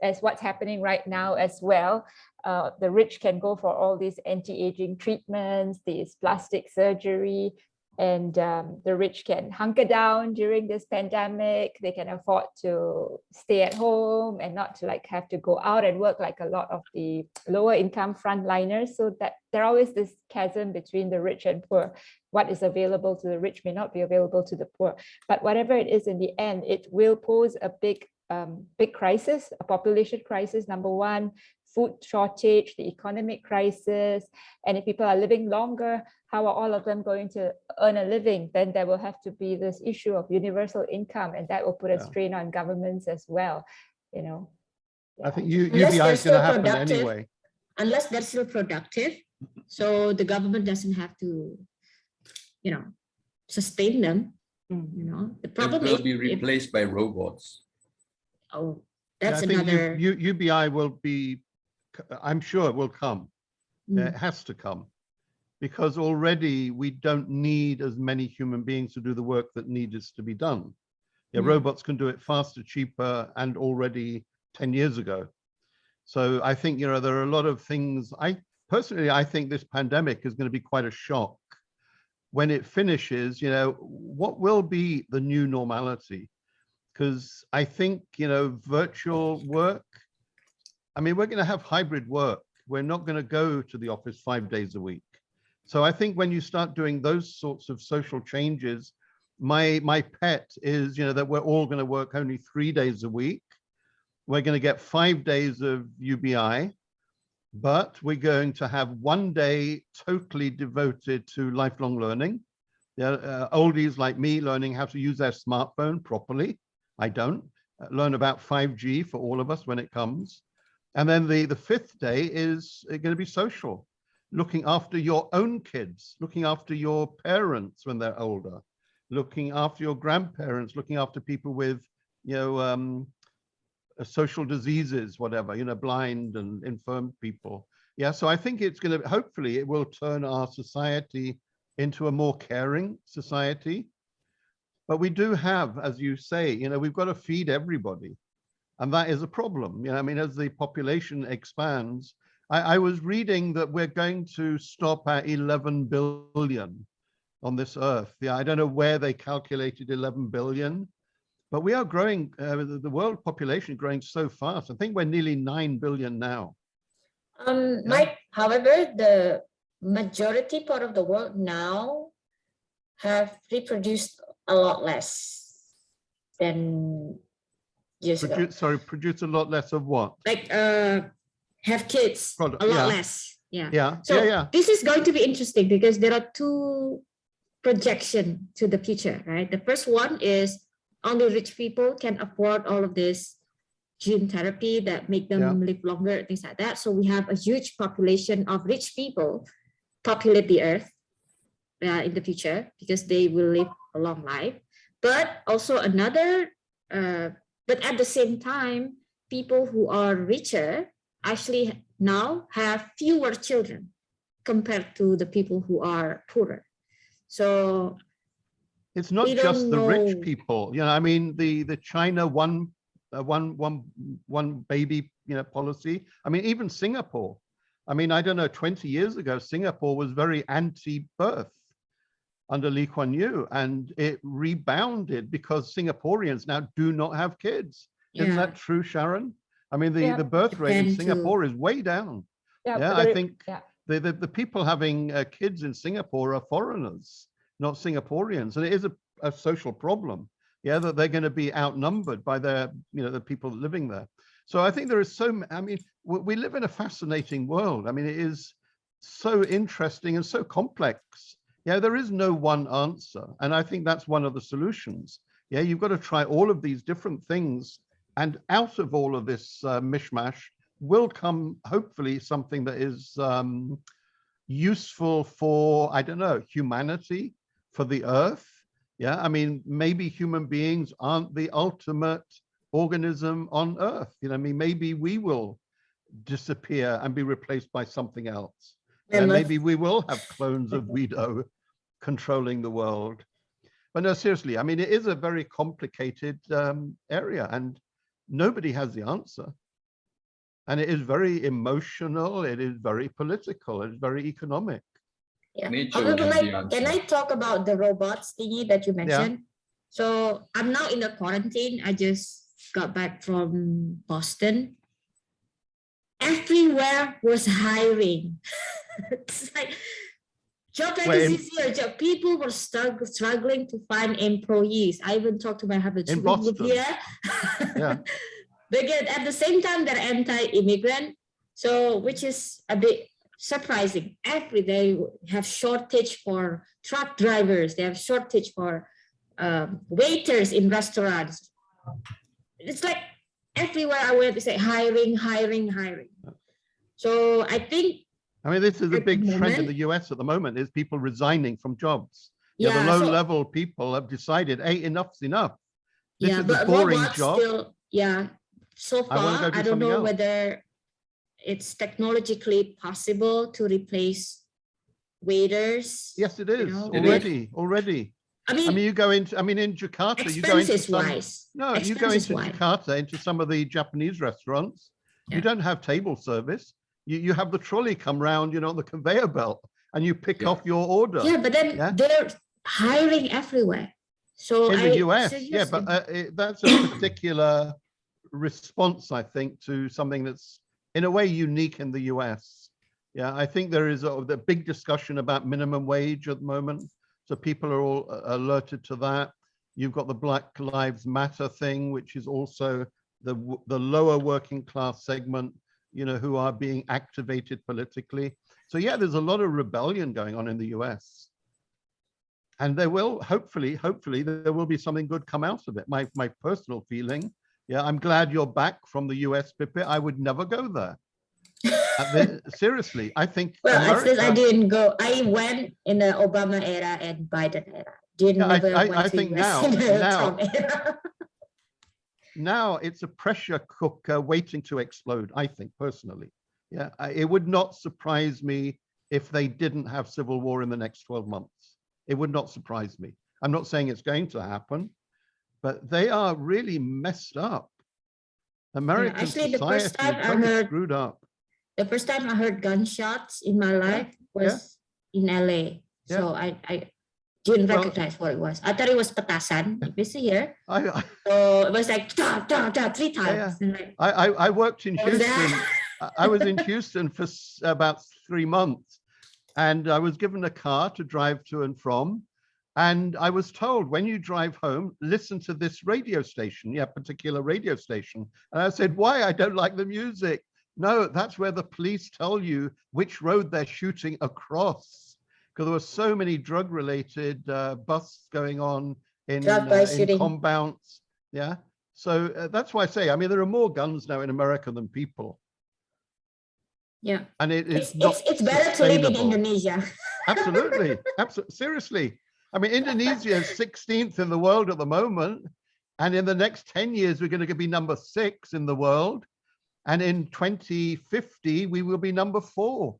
As what's happening right now as well. The rich can go for all these anti-aging treatments, these plastic surgery, and the rich can hunker down during this pandemic. They can afford to stay at home and not to have to go out and work like a lot of the lower income frontliners. So that there's always this chasm between the rich and poor. What is available to the rich may not be available to the poor. But whatever it is, in the end, it will pose a big crisis, a population crisis, number one, food shortage, the economic crisis, and if people are living longer, how are all of them going to earn a living? Then there will have to be this issue of universal income, and that will put a strain on governments as well. I think UBI is going to happen anyway. Unless they're still productive, so the government doesn't have to, sustain them. The problem will be replaced by robots. Oh, that's another. UBI will be. I'm sure it will come. It has to come, because already we don't need as many human beings to do the work that needs to be done. Robots can do it faster, cheaper, and already 10 years ago. So I think, there are a lot of things. I think this pandemic is going to be quite a shock when it finishes, you know, what will be the new normality? Because I think, you know, virtual work, I mean, we're going to have hybrid work. We're not going to go to the office 5 days a week. So I think when you start doing those sorts of social changes, my pet is, you know, that we're all going to work only 3 days a week. We're going to get 5 days of UBI, but we're going to have 1 day totally devoted to lifelong learning. Oldies like me learning how to use their smartphone properly. I don't. Learn about 5G for all of us when it comes. And then the 5th day is going to be social, looking after your own kids, looking after your parents when they're older, looking after your grandparents, looking after people with, you know, social diseases, whatever, you know, blind and infirm people. Yeah, so I think it's going to, hopefully it will turn our society into a more caring society. But we do have, as you say, you know, we've got to feed everybody. And that is a problem. You know, I mean, as the population expands, I was reading that we're going to stop at 11 billion on this earth. Yeah, I don't know where they calculated 11 billion, but we are growing, the world population growing so fast. I think we're nearly 9 billion now. Mike, however, the majority part of the world now have reproduced a lot less than years ago. Sorry, produce a lot less of what? Like have kids a lot less. Yeah. So this is going to be interesting because there are two projections to the future, right? The first one is only rich people can afford all of this gene therapy that make them live longer, things like that. So we have a huge population of rich people populate the earth in the future because they will live a long life. But also another, but at the same time, people who are richer actually now have fewer children compared to the people who are poorer. So it's not just the rich people, you know, I mean, the China one baby, you know, policy. I mean, even Singapore. I mean, I don't know, 20 years ago, Singapore was very anti-birth under Lee Kuan Yew, and it rebounded because Singaporeans now do not have kids. Isn't that true, Sharon? I mean, the birth rate in Singapore is way down. I think the people having kids in Singapore are foreigners, not Singaporeans, and it is a social problem. Yeah, that they're going to be outnumbered by their, you know, the people living there. So I think there is so, I mean, we live in a fascinating world. I mean, it is so interesting and so complex. Yeah, there is no one answer. And I think that's one of the solutions. Yeah, you've got to try all of these different things. And out of all of this mishmash will come, hopefully, something that is useful for, I don't know, humanity, for the earth. Yeah, I mean, maybe human beings aren't the ultimate organism on earth. You know, I mean, maybe we will disappear and be replaced by something else. And maybe we will have clones of Guido controlling the world. But no, seriously, I mean, it is a very complicated area and nobody has the answer. And it is very emotional, it is very political, it's very economic. Yeah. Can I talk about the robots thingy that you mentioned? Yeah. So I'm now in the quarantine. I just got back from Boston. Everywhere was hiring. It's like job vacancies here. People were struggling to find employees. I even talked to my husband. In Boston. Here. Yeah. Because at the same time, they're anti-immigrant. So, which is a bit surprising. Every day have shortage for truck drivers. They have shortage for waiters in restaurants. It's like everywhere I went, they say hiring. So I think. I mean, this is a big trend in the US at the moment, is people resigning from jobs. Yeah, the low-level people have decided, hey, enough's enough. This is a boring job. Still, so far, I don't know whether it's technologically possible to replace waiters. Yes, it is. Already. I mean, you go into, I mean, in Jakarta, you go into Jakarta, into some of the Japanese restaurants. You don't have table service. You have the trolley come round, you know, on the conveyor belt and you pick off your order. Yeah, but then they're hiring everywhere. So in the US, yeah, but that's a particular response, I think, to something that's in a way unique in the US. Yeah, I think there is the big discussion about minimum wage at the moment. So people are all alerted to that. You've got the Black Lives Matter thing, which is also the lower working class segment, you know, who are being activated politically. So yeah, there's a lot of rebellion going on in the US. And there will, hopefully, there will be something good come out of it. My personal feeling, yeah, I'm glad you're back from the US, Pippi. I would never go there. Seriously, I think. Well, America, at first I didn't go. I went in the Obama era and Biden era. I think now, now it's a pressure cooker waiting to explode, I think, personally. Yeah, it would not surprise me if they didn't have civil war in the next 12 months. It would not surprise me. I'm not saying it's going to happen, but they are really messed up. American society is totally screwed up. The first time I heard gunshots in my life was in LA. So I didn't recognize what it was. I thought it was petasan. If it's here. So it was like da, da, da, 3 times. Yeah. Like, I worked in Houston. I was in Houston for about 3 months. And I was given a car to drive to and from. And I was told, when you drive home, listen to this radio station, particular radio station. And I said, why? I don't like the music. No, that's where the police tell you which road they're shooting across. Because there were so many drug-related busts going on in compounds. Yeah. So that's why I say, I mean, there are more guns now in America than people. Yeah. And it's better to live in Indonesia. Absolutely. Absolutely. Seriously. I mean, Indonesia is 16th in the world at the moment. And in the next 10 years, we're going to be number 6 in the world. And in 2050, we will be number 4.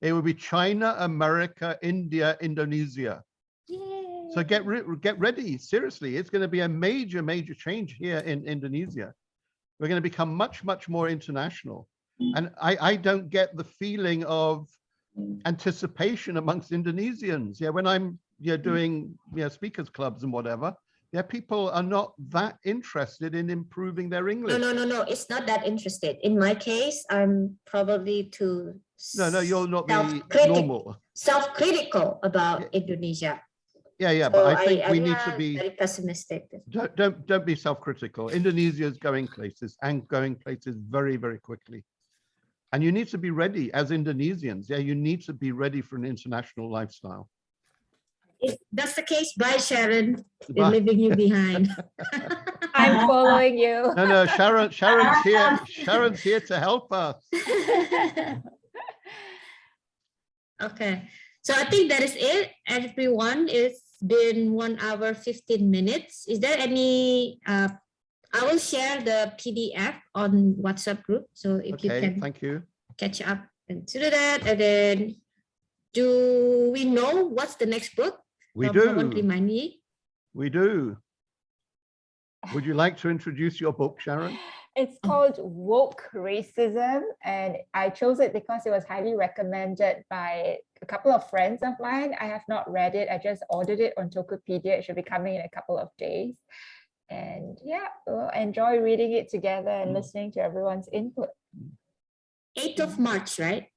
It will be China, America, India, Indonesia. Yay. So get ready. Seriously, it's going to be a major, major change here in Indonesia. We're going to become much, much more international. And I don't get the feeling of anticipation amongst Indonesians. Yeah, when I'm doing speakers clubs and whatever, people are not that interested in improving their English. No. It's not that interested. In my case, I'm probably too. No, you're not the normal. Self-critical about Indonesia. Yeah, so but I think we need to be very pessimistic. Don't be self-critical. Indonesia is going places and going places very, very quickly. And you need to be ready as Indonesians. Yeah, you need to be ready for an international lifestyle. If that's the case, bye, Sharon. We're leaving you behind. I'm following you. No, Sharon's here. Sharon's here to help us. Okay, so I think that is it, everyone. It's been 1 hour 15 minutes. Is there any? I will share the PDF on WhatsApp group. So if you can, thank you. Catch up and do that, and then do we know what's the next book? We do. Remind me. We do. Would you like to introduce your book, Sharon? It's called Woke Racism, and I chose it because it was highly recommended by a couple of friends of mine. I have not read it. I just ordered it on Tokopedia. It should be coming in a couple of days. And yeah, we'll enjoy reading it together and listening to everyone's input. 8th of March, right?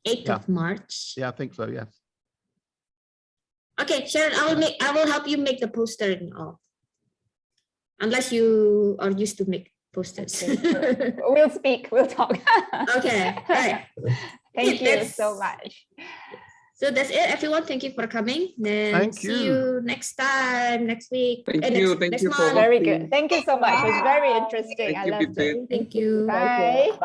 8th of March. Yeah, I think so, yes. Okay, Sharon, I will help you make the poster and all. Unless you are used to make posters. We'll talk. Okay, all right. Thank you so much. So that's it, everyone. Thank you for coming. Then see you next time, next week. Thank you for hosting. very good. Thank you so much. It was very interesting. I loved it. Thank you. Bye.